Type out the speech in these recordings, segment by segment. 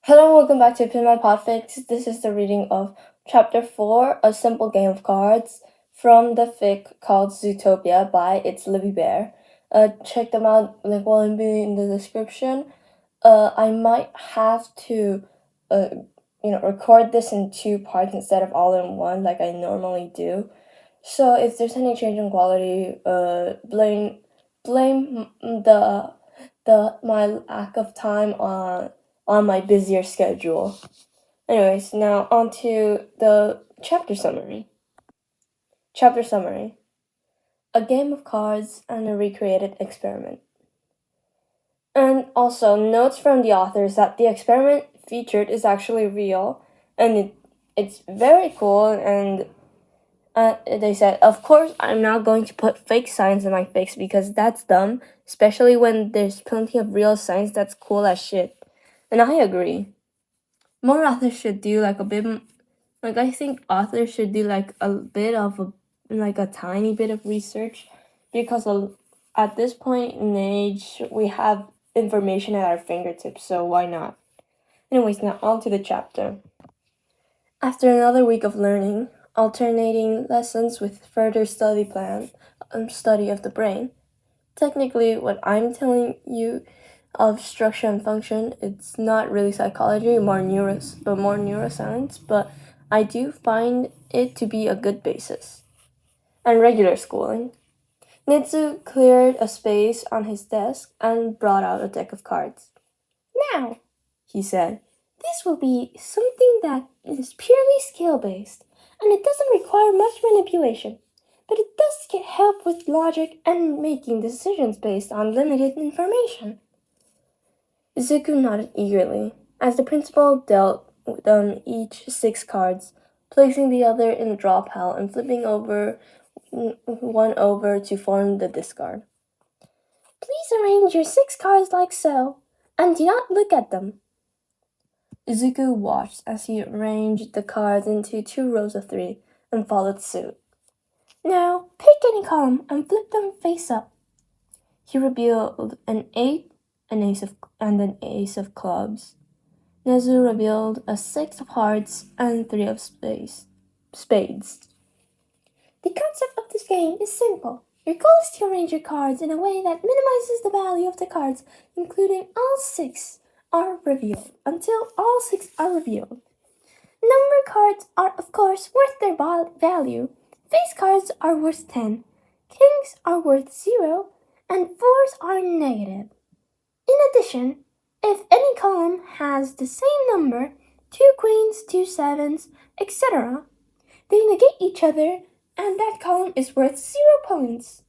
Hello and welcome back to my podfic. This is the reading of Chapter 4, A Simple Game of Cards, from the fic called Zutopia by Itslivybear. Check them out, link will be in the description. I might have to, record this in 2 parts instead of all in one like I normally do. So if there's any change in quality, blame the my lack of time on my busier schedule. Anyways, now on to the chapter summary. Chapter summary. A game of cards and a recreated experiment. And also, notes from the authors that the experiment featured is actually real, and it's very cool, and they said, of course, I'm not going to put fake science in my fics because that's dumb, especially when there's plenty of real science that's cool as shit. And I agree. More authors should do like a bit, I think authors should do like a bit of a tiny bit of research, because at this point in age, we have information at our fingertips, so why not? Anyways, now on to the chapter. After another week of learning, alternating lessons with further study of the brain. Technically, what I'm telling you of structure and function, it's not really psychology, more neuroscience, but I do find it to be a good basis. And regular schooling. Nedzu cleared a space on his desk and brought out a deck of cards. Now, he said, this will be something that is purely skill-based, and it doesn't require much manipulation, but it does get help with logic and making decisions based on limited information. Izuku nodded eagerly, as the principal dealt them each 6 cards, placing the other in the draw pile and flipping one over to form the discard. Please arrange your 6 cards like so, and do not look at them. Izuku watched as he arranged the cards into 2 rows of 3 and followed suit. Now, pick any column and flip them face up. He revealed an 8, an ace of clubs. Nedzu revealed a 6 of hearts and 3 of spades. The concept of this game is simple. Your goal is to arrange your cards in a way that minimizes the value of the cards, including all 6 are revealed, until all 6 are revealed. Number cards are, of course, worth their value. Face cards are worth 10, kings are worth 0, and 4s are negative. In addition, if any column has the same number, 2 queens, 2 sevens, etc., they negate each other, and that column is worth 0 points.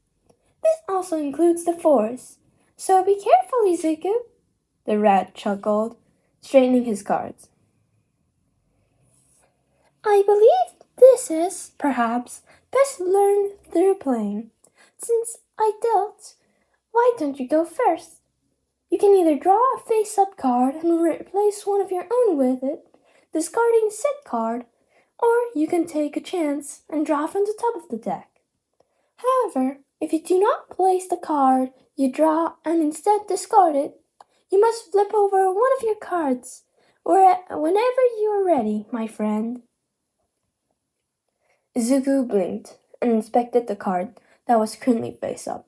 This also includes the 4s, so be careful, Izuku. The rat chuckled, straightening his cards. I believe this is, perhaps, best learned through playing. Since I dealt, why don't you go first? You can either draw a face-up card and replace one of your own with it, discarding said card, or you can take a chance and draw from the top of the deck. However, if you do not place the card you draw and instead discard it, you must flip over one of your cards whenever you are ready, my friend. Izuku blinked and inspected the card that was currently face up.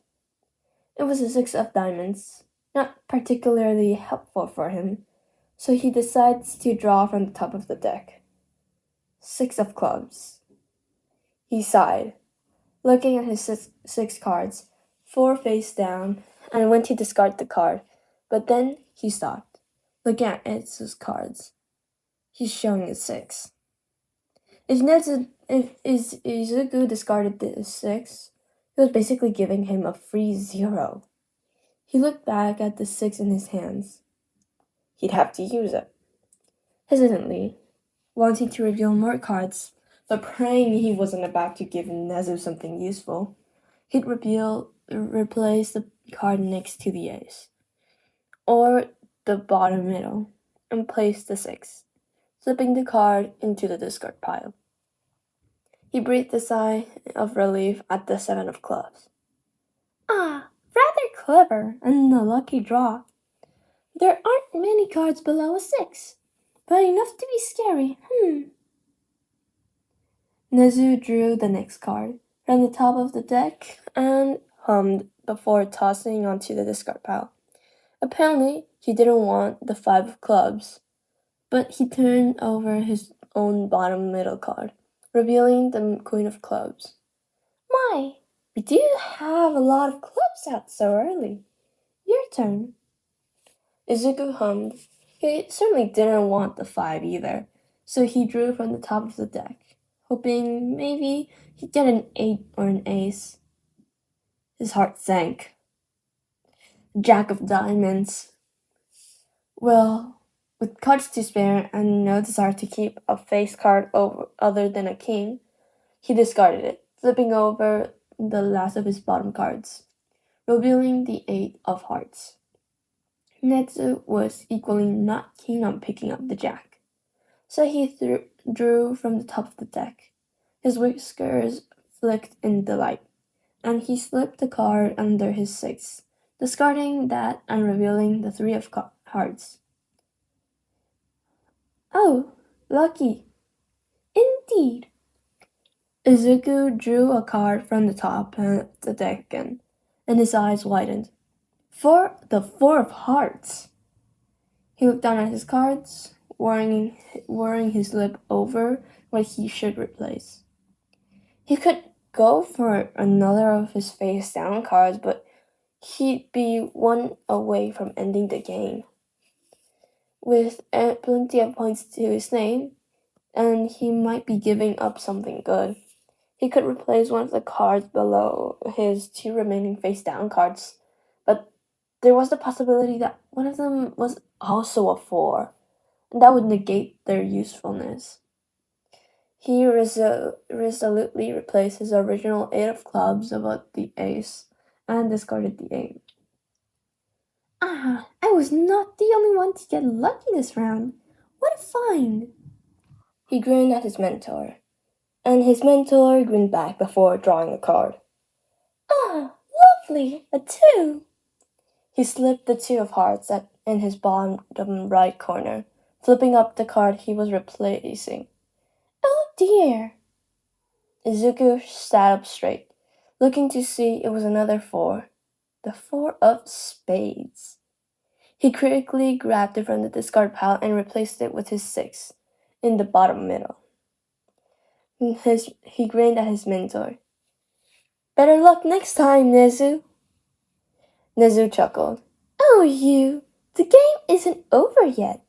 It was a 6 of diamonds, not particularly helpful for him, so he decides to draw from the top of the deck. 6 of clubs. He sighed, looking at his 6 cards, 4 face down, and went to discard the card, but then he stopped, looking at Nedzu's cards. He's showing a 6. If Izuku discarded the 6, he was basically giving him a free 0. He looked back at the 6 in his hands. He'd have to use it. Hesitantly, wanting to reveal more cards, but praying he wasn't about to give Nedzu something useful, he'd replace the card next to the ace, or the bottom middle, and place the 6, slipping the card into the discard pile. He breathed a sigh of relief at the 7 of clubs. Ah, rather clever, and a lucky draw. There aren't many cards below a 6. but enough to be scary. Nedzu drew the next card from the top of the deck and hummed before tossing onto the discard pile. Apparently, he didn't want the 5 of clubs, but he turned over his own bottom middle card, revealing the Queen of clubs. My, we do have a lot of clubs out so early. Your turn. Izuku hummed. He certainly didn't want the 5 either, so he drew from the top of the deck, hoping maybe he'd get an 8 or an ace. His heart sank. Jack of diamonds. Well, with cards to spare and no desire to keep a face card other than a king, he discarded it, flipping over the last of his bottom cards, revealing the 8 of hearts. Nedzu was equally not keen on picking up the jack, so he drew from the top of the deck. His whiskers flicked in delight, and he slipped the card under his 6, discarding that and revealing the 3 of hearts. Oh, lucky. Indeed. Izuku drew a card from the top of the deck again, and his eyes widened. For the 4 of hearts. He looked down at his cards, worrying his lip over what he should replace. He could go for another of his face down cards, but he'd be 1 away from ending the game. With plenty of points to his name, and he might be giving up something good. He could replace one of the cards below his 2 remaining face down cards, but there was the possibility that one of them was also a 4, and that would negate their usefulness. He resolutely replaced his original 8 of clubs above the ace and discarded the 8. I was not the only one to get lucky this round. What a find! He grinned at his mentor, and his mentor grinned back before drawing a card. Lovely! A 2! He slipped the 2 of hearts in his bottom right corner, flipping up the card he was replacing. Oh dear! Izuku sat up straight, looking to see it was another 4. The 4 of spades. He critically grabbed it from the discard pile and replaced it with his 6, in the bottom middle. He grinned at his mentor. Better luck next time, Nedzu. Nedzu chuckled. Oh, you! The game isn't over yet.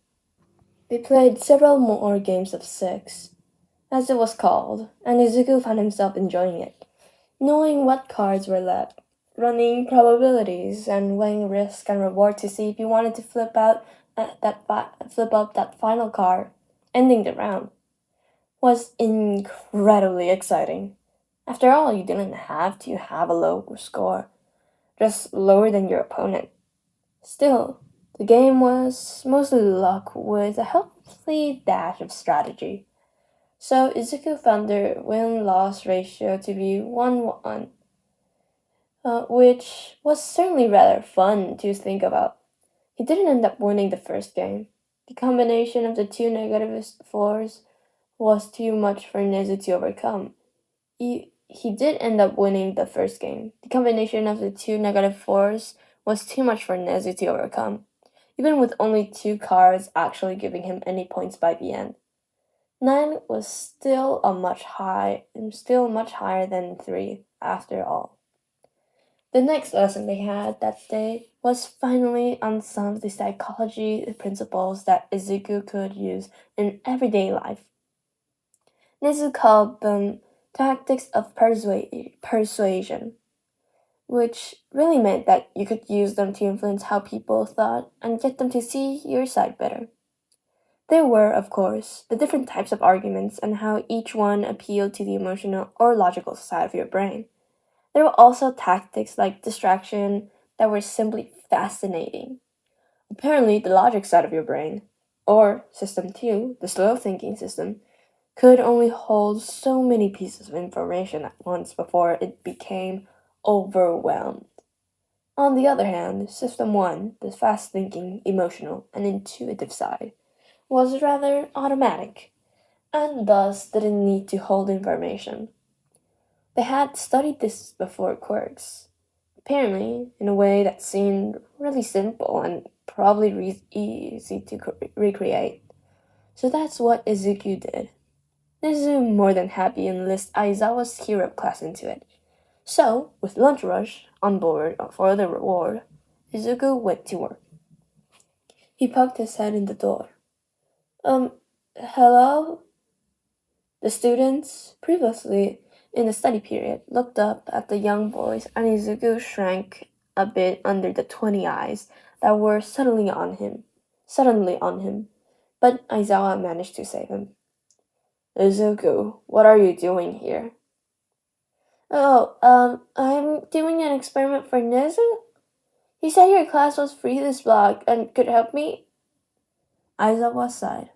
They played several more games of 6, as it was called, and Izuku found himself enjoying it, knowing what cards were left, running probabilities, and weighing risk and reward to see if he wanted to flip up that final card, ending the round, was incredibly exciting. After all, you didn't have to have a low score, just lower than your opponent. Still, the game was mostly luck with a healthy dash of strategy. So Izuku found their win-loss ratio to be 1-1, which was certainly rather fun to think about. He didn't end up winning the first game. The combination of the 2 negative 4s was too much for Nedzu to overcome. He did end up winning the first game. The combination of the 2 negative 4s was too much for Nedzu to overcome, even with only 2 cards actually giving him any points by the end. 9 was still much higher than 3 after all. The next lesson they had that day was finally on some of the psychology principles that Izuku could use in everyday life. Nedzu called them tactics of persuasion, which really meant that you could use them to influence how people thought and get them to see your side better. There were, of course, the different types of arguments and how each one appealed to the emotional or logical side of your brain. There were also tactics like distraction that were simply fascinating. Apparently, the logic side of your brain, or System 2, the slow thinking system, could only hold so many pieces of information at once before it became overwhelmed. On the other hand, System 1, the fast thinking, emotional, and intuitive side, was rather automatic, and thus didn't need to hold information. They had studied this before quirks, apparently in a way that seemed really simple and probably easy to recreate. So that's what Izuku did. Nedzu more than happy enlist Aizawa's hero class into it. So, with lunch rush on board for the reward, Izuku went to work. He poked his head in the door. Hello? The students, previously in the study period, looked up at the young boys, and Izuku shrank a bit under the 20 eyes that were suddenly on him. But Aizawa managed to save him. Izuku, what are you doing here? Oh, I'm doing an experiment for Nedzu. He said your class was free this block and could help me. Aizawa sighed.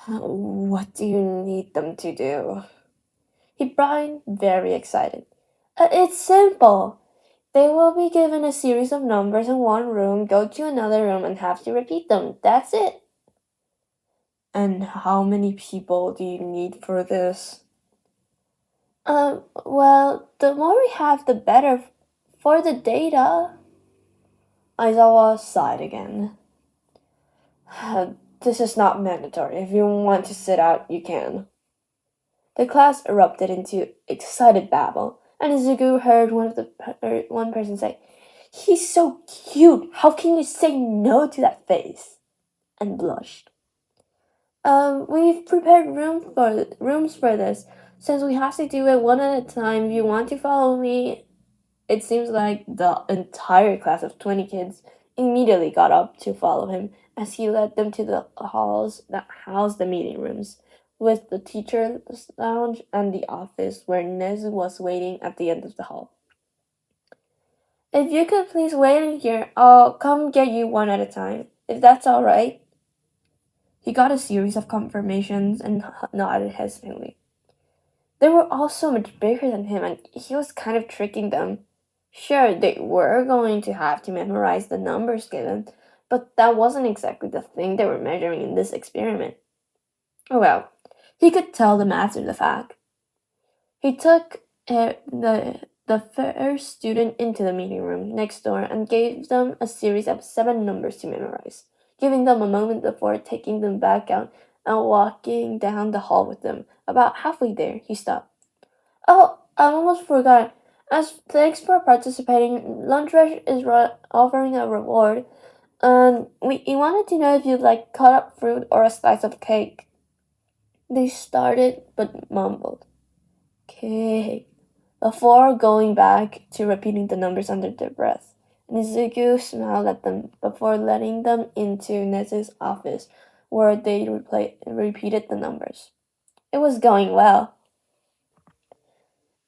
What do you need them to do? He brought very excited. It's simple. They will be given a series of numbers in one room, go to another room, and have to repeat them. That's it. And how many people do you need for this? Well, the more we have, the better for the data. Aizawa sighed again. This is not mandatory. If you want to sit out, you can. The class erupted into excited babble, and Izuku heard one person say, "He's so cute! How can you say no to that face?" and blushed. We've prepared rooms for this, since we have to do it one at a time. If you want to follow me. It seems like the entire class of 20 kids immediately got up to follow him as he led them to the halls that housed the meeting rooms, with the teacher's lounge and the office where Nedzu was waiting at the end of the hall. If you could please wait in here, I'll come get you one at a time, if that's all right. He got a series of confirmations and nodded hesitantly. They were all so much bigger than him, and he was kind of tricking them. Sure, they were going to have to memorize the numbers given, but that wasn't exactly the thing they were measuring in this experiment. Oh well, he could tell the master the fact. He took the first student into the meeting room next door and gave them a series of 7 numbers to memorize, giving them a moment before taking them back out and walking down the hall with them. About halfway there, he stopped. Oh, I almost forgot. As thanks for participating, Lunch Rush is offering a reward. We wanted to know if you'd like cut up fruit or a slice of cake. They started but mumbled, "Cake," before going back to repeating the numbers under their breath. Nizuku smiled at them before letting them into Nedzu's office, where they repeated the numbers. It was going well.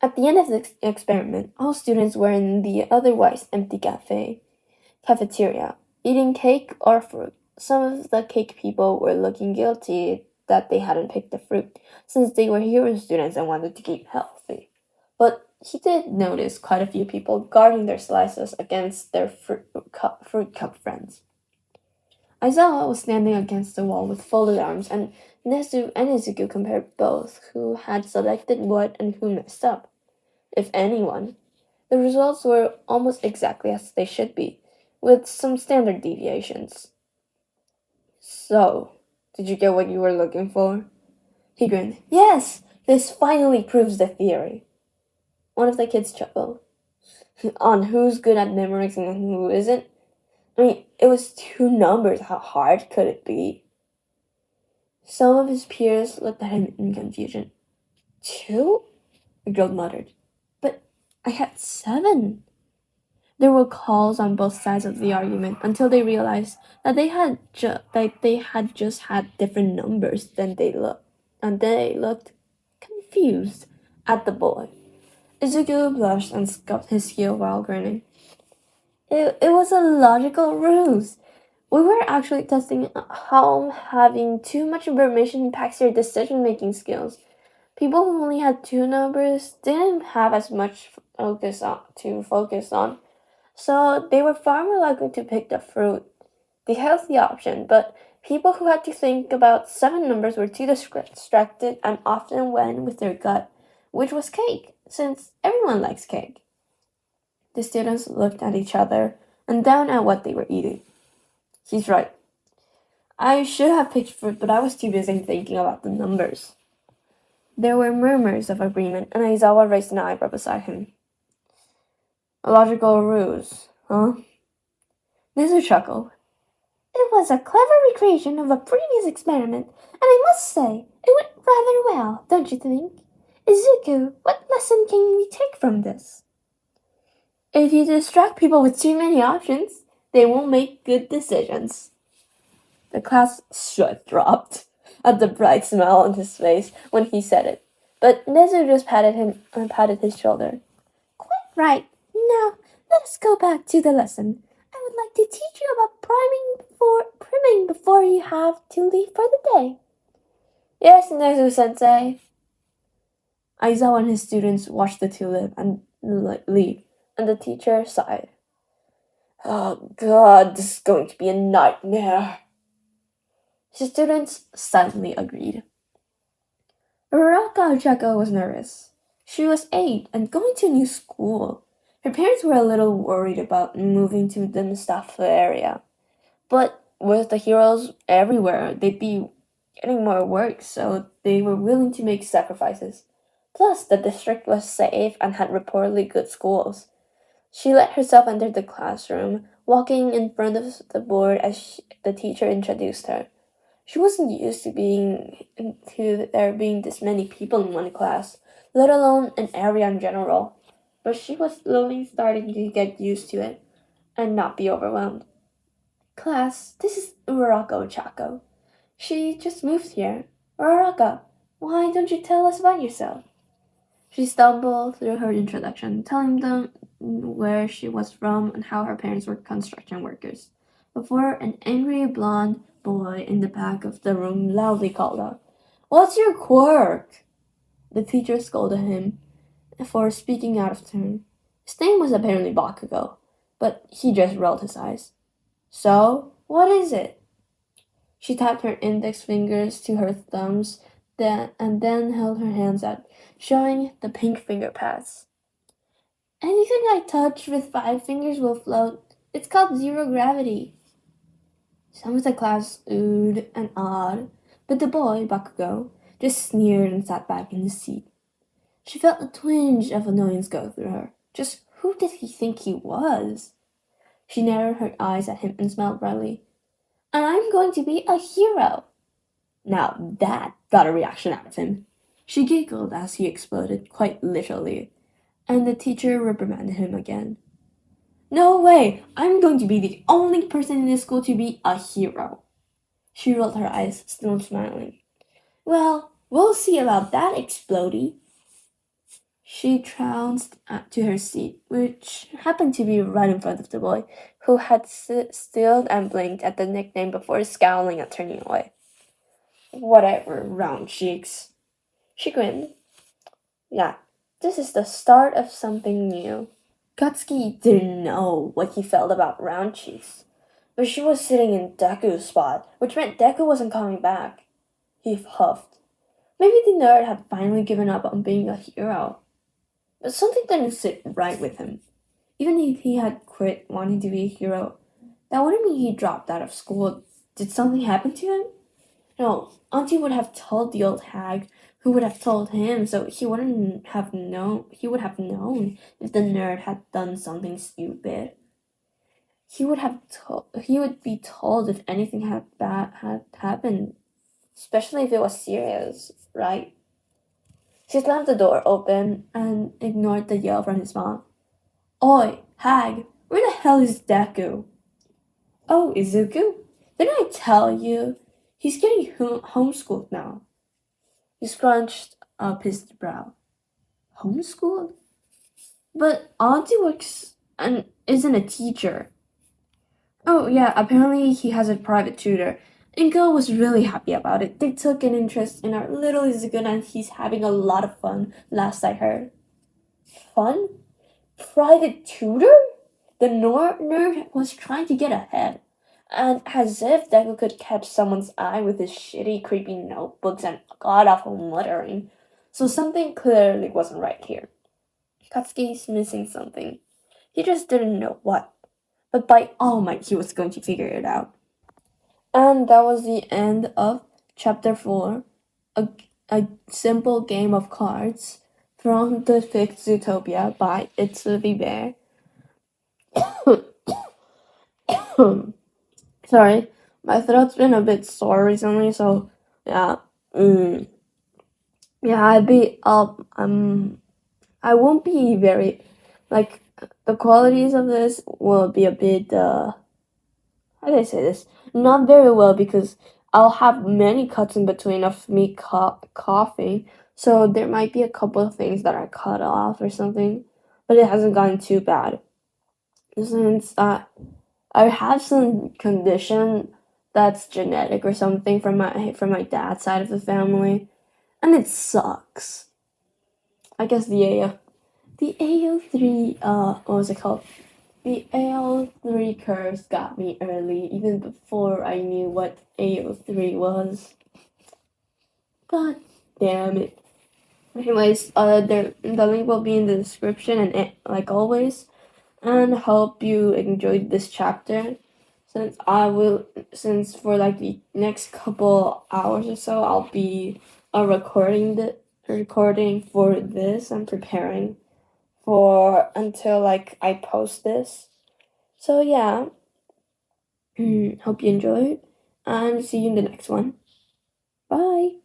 At the end of the experiment, all students were in the otherwise empty cafeteria, eating cake or fruit. Some of the cake people were looking guilty that they hadn't picked the fruit, since they were hero students and wanted to keep healthy. But he did notice quite a few people guarding their slices against their fruit cup friends. Aizawa was standing against the wall with folded arms, and Nedzu and Izuku compared both who had selected what and who messed up, if anyone. The results were almost exactly as they should be, with some standard deviations. So, did you get what you were looking for? He grinned. Yes, this finally proves the theory. One of the kids chuckled. On who's good at memorizing and who isn't? I mean, it was 2 numbers. How hard could it be? Some of his peers looked at him in confusion. 2? The girl muttered. But I had 7. There were calls on both sides of the argument until they realized that they had just had different numbers than they looked, and they looked confused at the boy. Izuku blushed and scuffed his heel while grinning. It was a logical ruse. We were actually testing how having too much information impacts your decision-making skills. People who only had 2 numbers didn't have as much to focus on, so they were far more likely to pick the fruit, the healthy option. But People who had to think about 7 numbers were too distracted and often went with their gut, which was cake, since everyone likes cake. The students looked at each other and down at what they were eating. He's right. I should have picked fruit, but I was too busy thinking about the numbers. There were murmurs of agreement, and Aizawa raised an eyebrow beside him. A logical ruse, huh? Nedzu chuckled. It was a clever recreation of a previous experiment, and I must say, it went rather well, don't you think? Izuku, what lesson can we take from this? If you distract people with too many options, they won't make good decisions. The class sweat dropped at the bright smile on his face when he said it, but Nedzu just patted his shoulder. Quite right. Now, let us go back to the lesson. I would like to teach you about priming before you have to leave for the day. Yes, Nedzu-sensei. Aizawa and his students watched the two leave, and the teacher sighed. Oh God, this is going to be a nightmare. The students silently agreed. Uraraka Ochako was nervous. She was 8 and going to a new school. Her parents were a little worried about moving to the Mustafa area. But with the heroes everywhere, they'd be getting more work, so they were willing to make sacrifices. Plus, the district was safe and had reportedly good schools. She let herself enter the classroom, walking in front of the board as the teacher introduced her. She wasn't used to there being this many people in one class, let alone an area in general. But she was slowly starting to get used to it and not be overwhelmed. Class, this is Uraraka Ochako. She just moved here. Uraraka, why don't you tell us about yourself? She stumbled through her introduction, telling them where she was from and how her parents were construction workers, before an angry blonde boy in the back of the room loudly called out, "What's your quirk?" The teacher scolded him for speaking out of turn. His name was apparently Bakugo, but he just rolled his eyes. So, what is it? She tapped her index fingers to her thumbs and then held her hands out, showing the pink finger pads. Anything I touch with 5 fingers will float. It's called zero gravity. Some of the class oohed and awed, but the boy, Bakugo, just sneered and sat back in his seat. She felt a twinge of annoyance go through her. Just who did he think he was? She narrowed her eyes at him and smiled brightly. I'm going to be a hero. Now that got a reaction out of him. She giggled as he exploded, quite literally, and the teacher reprimanded him again. No way! I'm going to be the only person in this school to be a hero. She rolled her eyes, still smiling. Well, we'll see about that, Explodey. She trounced to her seat, which happened to be right in front of the boy, who had stilled and blinked at the nickname before scowling and turning away. Whatever, round cheeks. She grinned. Yeah, this is the start of something new. Katsuki didn't know what he felt about round cheeks, but she was sitting in Deku's spot, which meant Deku wasn't coming back. He huffed. Maybe the nerd had finally given up on being a hero. But something didn't sit right with him. Even if he had quit wanting to be a hero, that wouldn't mean he dropped out of school. Did something happen to him? No, Auntie would have told the old hag, who would have told him, so he would have known if the nerd had done something stupid. He would be told if anything had happened, especially if it was serious, right? She slammed the door open and ignored the yell from his mom. Oi, hag, where the hell is Deku? Oh, Izuku? Didn't I tell you? He's getting homeschooled now. He scrunched up his brow. Homeschooled? But Auntie works and isn't a teacher. Oh yeah, apparently he has a private tutor. Inko was really happy about it. They took an interest in our little Izuku and he's having a lot of fun, last I heard. Fun? Private tutor? The nerd was trying to get ahead. And as if Deku could catch someone's eye with his shitty, creepy notebooks and god-awful muttering. So something clearly wasn't right here. Katsuki's missing something. He just didn't know what. But by all might, he was going to figure it out. And that was the end of chapter 4, a simple game of cards from the fic Zutopia by Itslivybear. Sorry, my throat's been a bit sore recently, so yeah. Yeah, I won't be very, like, the qualities of this will be a bit, how do I say this? Not very well, because I'll have many cuts in between of me coughing, so there might be a couple of things that I cut off or something, but it hasn't gotten too bad. Since I have some condition that's genetic or something from my dad's side of the family, and it sucks. I guess the AO3 what was it called? The AO3 curves got me early, even before I knew what AO3 was. God damn it. Anyways, the link will be in the description, and like always, and hope you enjoyed this chapter. Since for like the next couple hours or so, I'll be recording for this and preparing for until like I post this. So yeah, hope you enjoyed, and see you in the next one. Bye.